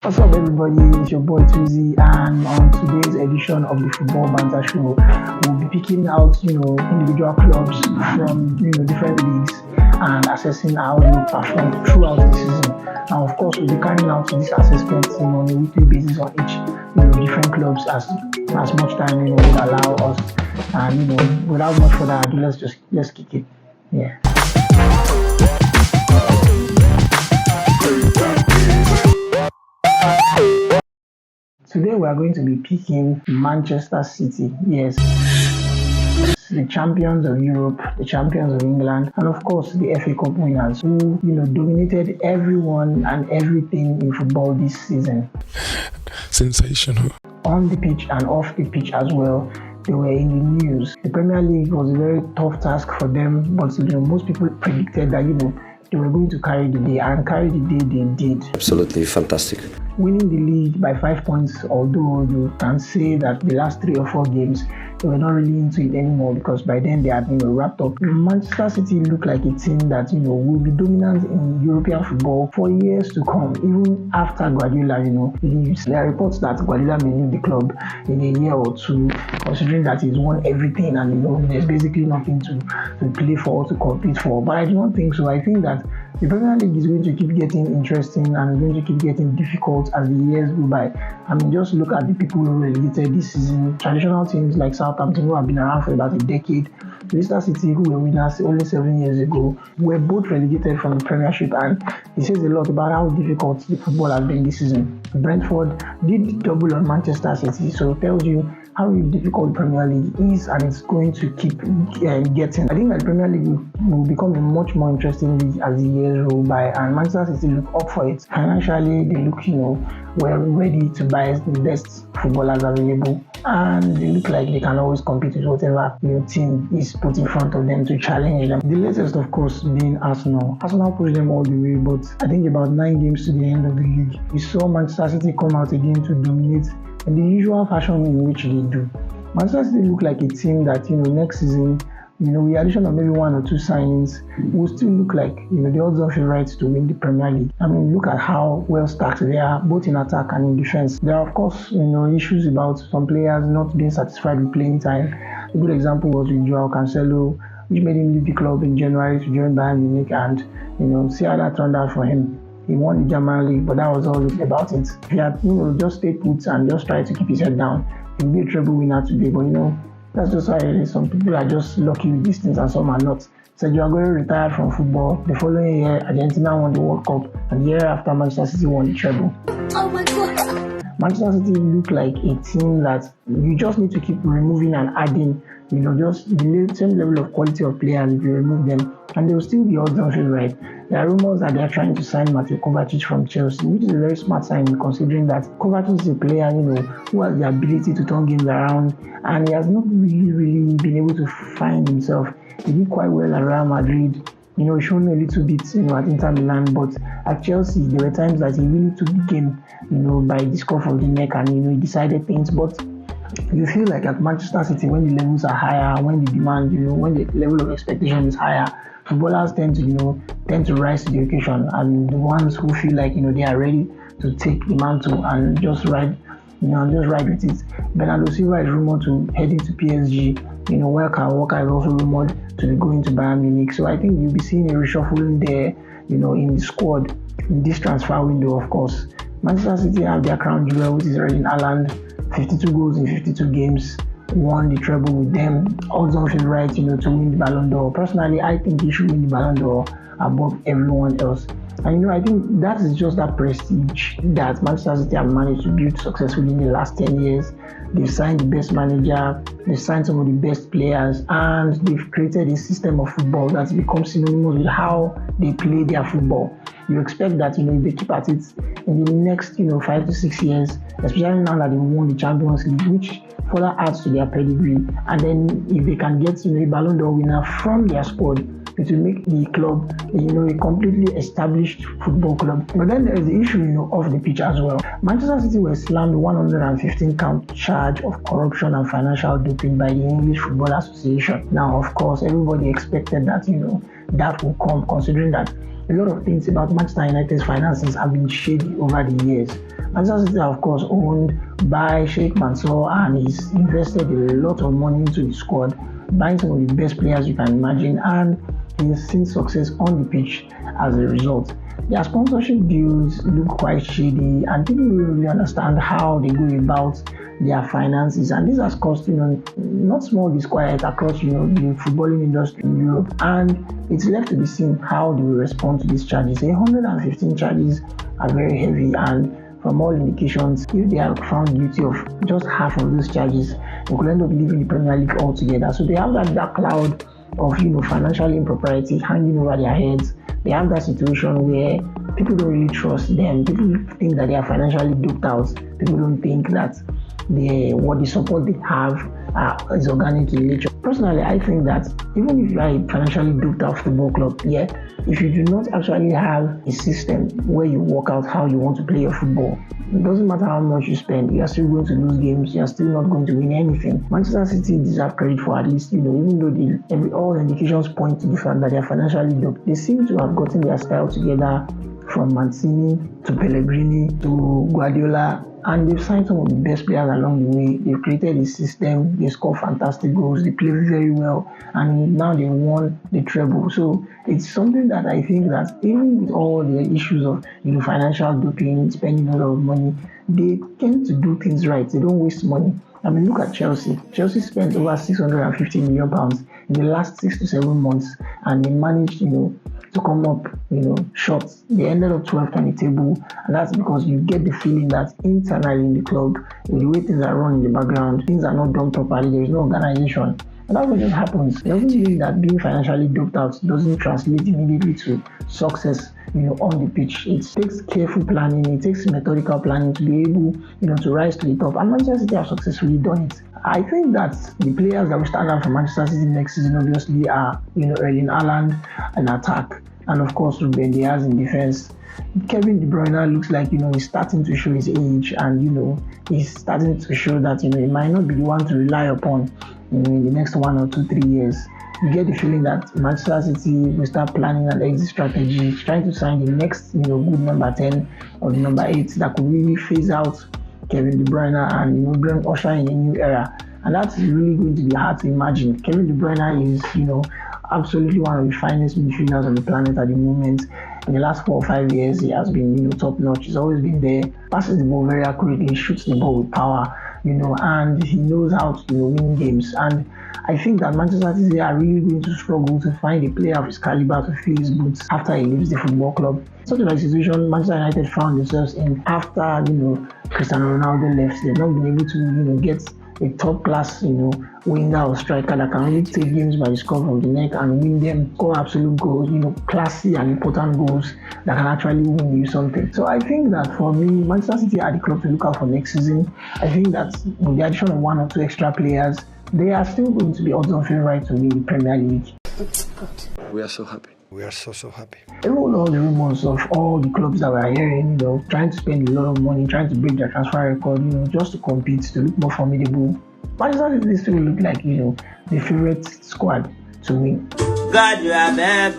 What's up, everybody? It's your boy Tuzi, and on today's edition of the Football Banter Show, we'll be picking out, individual clubs from, different leagues and assessing how they perform throughout the season. And of course, we'll be carrying out this assessment, on a weekly basis on each, different clubs as much time, would allow us. And without much further ado, let's kick it. Yeah. Today we are going to be picking Manchester City. Yes, the champions of Europe, the champions of England, and of course the FA Cup winners who, dominated everyone and everything in football this season. Sensational. On the pitch and off the pitch as well, they were in the news. The Premier League was a very tough task for them, but most people predicted that, they were going to carry the day, and carry the day they did. Absolutely fantastic. Winning the league by 5 points, although you can say that the last 3 or 4 games, they were not really into it anymore because by then they had wrapped up. Manchester City looked like a team that, will be dominant in European football for years to come, even after Guardiola, leaves. There are reports that Guardiola may leave the club in a year or two, considering that he's won everything and, there's basically nothing to play for or to compete for. But I don't think so. I think that the Premier League is going to keep getting interesting and going to keep getting difficult as the years go by. Just look at the people who relegated this season. Traditional teams like Southampton, who have been around for about a decade, Leicester City, who were winners only 7 years ago, were both relegated from the Premiership, and it says a lot about how difficult the football has been this season. Brentford did double on Manchester City, so it tells you how difficult the Premier League is, and it's going to keep getting. I think that the Premier League will become a much more interesting league as the years roll by, and Manchester City look up for it. Financially, they look, well ready to buy the best footballers available, and they look like they can always compete with whatever team is put in front of them to challenge them. The latest, of course, being Arsenal. Arsenal pushed them all the way, but I think about 9 games to the end of the league, we saw Manchester City come out again to dominate in the usual fashion in which they do. Manchester City look like a team that, next season, with the addition of maybe 1 or 2 signings, will still look like, the odds-on favourites to win the Premier League. Look at how well stacked they are, both in attack and in defence. There are, of course, issues about some players not being satisfied with playing time. A good example was with Joao Cancelo, which made him leave the club in January to join Bayern Munich, and, see how that turned out for him. He won the German League, but that was all about it. If he had, just stayed put and just tried to keep his head down, he'd be a treble winner today. But, that's just how it is. Some people are just lucky with these things and some are not. Said you are going to retire from football. The following year, Argentina won the World Cup, and the year after, Manchester City won the treble. Oh my God! Manchester City look like a team that you just need to keep removing and adding, just the same level of quality of players. If you remove them, and they will still be odds-on favorite. There are rumors that they are trying to sign Mateo Kovacic from Chelsea, which is a very smart sign considering that Kovacic is a player, who has the ability to turn games around, and he has not really been able to find himself. He did quite well at Real Madrid, shown a little bit, at Inter Milan, but at Chelsea, there were times that he really took the game, by the scruff of the neck, and, he decided things. But you feel like at Manchester City, when the levels are higher, when the demand, when the level of expectation is higher, footballers tend to rise to the occasion, and the ones who feel like, they are ready to take the mantle and just ride with it. Bernardo Silva is rumored to head into PSG. While Kyle Walker is also rumored to be going to Bayern Munich. So I think you'll be seeing a reshuffling there, in the squad in this transfer window, of course. Manchester City have their crown jewel, which is Erling Haaland, 52 goals in 52 games, won the treble with them. Odds-on favourite, to win the Ballon d'Or. Personally, I think he should win the Ballon d'Or above everyone else. And I think that is just that prestige that Manchester City have managed to build successfully in the last 10 years. They've signed the best manager, they've signed some of the best players, and they've created a system of football that's become synonymous with how they play their football. You expect that, if they keep at it in the next, 5 to 6 years, especially now that they won the Champions League, which further adds to their pedigree. And then if they can get, a Ballon d'Or winner from their squad, it will make the club, a completely established football club. But then there is the issue, off the pitch as well. Manchester City were slammed 115 count charge of corruption and financial doping by the English Football Association. Now, of course, everybody expected that, that will come, considering that a lot of things about Manchester United's finances have been shady over the years. Manchester City, of course, owned by Sheikh Mansour, and he's invested a lot of money into the squad, buying some of the best players you can imagine, and he's seen success on the pitch as a result. Their sponsorship deals look quite shady, and people don't really understand how they go about their finances, and this has caused not small disquiet across the footballing industry in Europe, and it's left to be seen how they will respond to these charges. 115 charges are very heavy, and from all indications, if they are found guilty of just half of those charges, they could end up leaving the Premier League altogether. So they have that dark cloud of financial impropriety hanging over their heads. They have that situation where people don't really trust them. People think that they are financially duped out. People don't think that the support they have is organic in nature. Personally, I think that even if you are a financially duped out football club, if you do not actually have a system where you work out how you want to play your football, it doesn't matter how much you spend, you are still going to lose games, you are still not going to win anything. Manchester City deserve credit for at least, even though all indications point to the fact that they are financially duped, they seem to have gotten their style together from Mancini to Pellegrini to Guardiola, and they've signed some of the best players along the way. They've created a system, they score fantastic goals, they play very well, and now they won the treble. So it's something that I think that even with all the issues of financial doping, spending a lot of money, they tend to do things right. They don't waste money. I mean, look at Chelsea. Chelsea spent over £650 million in the last 6 to 7 months, and they managed, to come up, short. They ended up 12th on the table, and that's because you get the feeling that internally in the club, with the way things are run in the background, things are not done properly, there is no organization. And that's what just happens. It doesn't mean that being financially doped out doesn't translate immediately to success, on the pitch. It takes careful planning, it takes methodical planning to be able, to rise to the top. And Manchester City have successfully done it. I think that the players that will stand out for Manchester City next season obviously are, Erling Haaland in attack, and of course Ruben Dias in defense. Kevin De Bruyne looks like, he's starting to show his age, and, he's starting to show that, he might not be the one to rely upon, in the next 1 or 2, 3 years. You get the feeling that Manchester City will start planning an exit strategy, trying to sign the next, good number 10 or the number 8 that could really phase out Kevin De Bruyne and, bring usher in a new era. And that's really going to be hard to imagine. Kevin De Bruyne is, absolutely one of the finest midfielders on the planet at the moment. In the last 4 or 5 years, he has been, top notch. He's always been there, passes the ball very accurately, shoots the ball with power, and he knows how to, win games. And I think that Manchester City are really going to struggle to find a player of his caliber to fill his boots after he leaves the football club. Such a situation Manchester United found themselves in after, Cristiano Ronaldo left. They've not been able to, get a top-class, winger or striker that can really take games by the scruff of the neck and win them, score absolute goals, classy and important goals that can actually win you something. So I think that for me, Manchester City are the club to look out for next season. I think that with the addition of 1 or 2 extra players, they are still going to be odds-on favourites to win the Premier League. We are so happy. We are so happy. Even all the rumors of all the clubs that we're hearing, trying to spend a lot of money, trying to break their transfer record, just to compete, to look more formidable. Manchester City still look like, the favourite squad to win. God, you are there.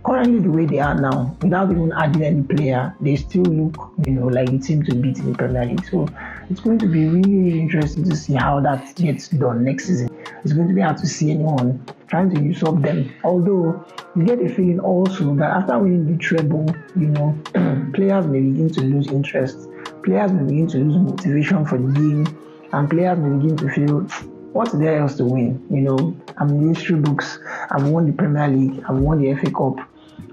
Currently, the way they are now, without even adding any player, they still look, like the team to beat in the Premier League. So it's going to be really, really interesting to see how that gets done next season. It's going to be hard to see anyone trying to usurp them. Although you get a feeling also that after winning the treble, players may begin to lose interest. Players may begin to lose motivation for the game, and players may begin to feel, what's there else to win? I'm in the history books. I've won the Premier League. I've won the FA Cup.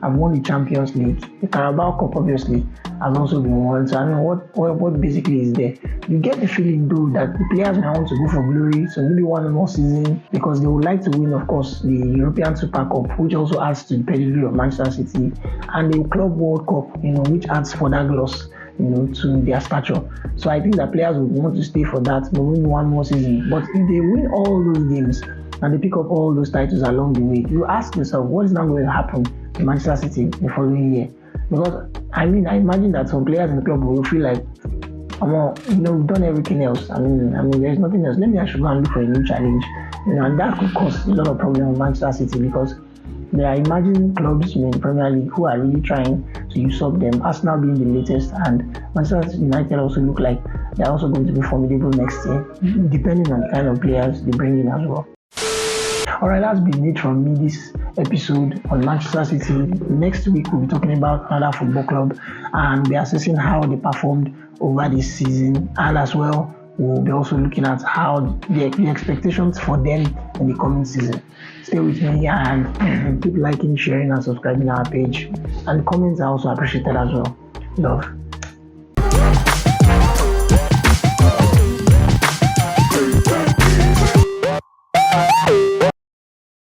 I've won the Champions League. The Carabao Cup, obviously, has also been won. So I mean, what basically is there? You get the feeling, though, that the players may want to go for glory, so maybe one more season, because they would like to win, of course, the European Super Cup, which also adds to the pedigree of Manchester City, and the Club World Cup, which adds further gloss, to their stature. So I think that players would want to stay for that, but win one more season. But if they win all those games and they pick up all those titles along the way, you ask yourself, what is now going to happen to Manchester City the following year? Because I imagine that some players in the club will feel like, we've done everything else. I mean, there's nothing else. Maybe I should go and look for a new challenge. And that could cause a lot of problems with Manchester City, because There are emerging clubs in the Premier League who are really trying to usurp them, Arsenal being the latest, and Manchester United also look like they're also going to be formidable next year, depending on the kind of players they bring in as well. Alright, that's been it from me this episode on Manchester City. Next week we'll be talking about another football club and be assessing how they performed over this season, and as well we'll be also looking at how the expectations for them in the coming season. Stay with me and keep liking, sharing and subscribing our page, and comments are also appreciated as well. Love.